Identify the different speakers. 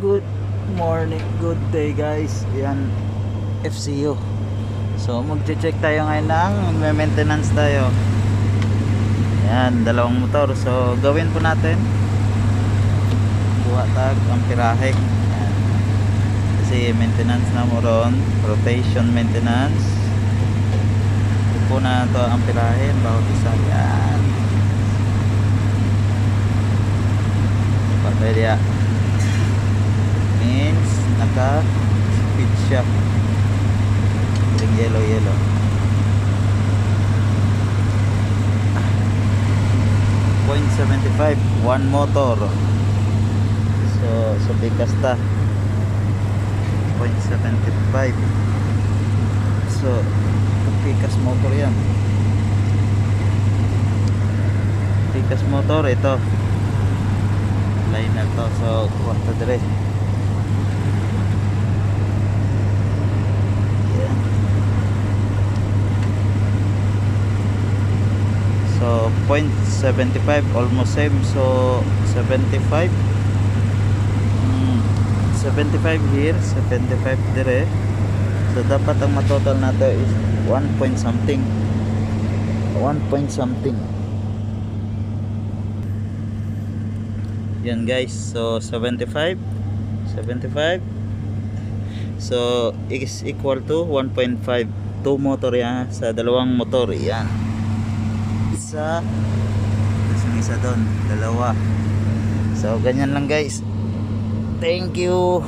Speaker 1: Good morning, good day guys. Yan, FCU. So magche-check tayo ngayon ng maintenance tayo. Yan, dalawang motor. So gawin po natin. Buhat tag ang pirahe. Yan. Kasi maintenance na mo ron, rotation maintenance. Ito po na ito ang pirahe, bawat isa. Yan. Patay dia. Means naka speed siya. Yung yellow 0.75 one motor. So bigas ta 0.75. So bigas motor yan. Bigas motor ito. Lain na to. So kuha ta dire. So 0.75 almost same. So 75 75 here, 75 dire. So dapat ang matotal nato is 1 point something. Yan guys. So 75 so is equal to 1.5. 2 motor yan sa dalawang motor. Yan. Isa, tapos yung isa doon, dalawa. So ganyan lang guys. Thank you.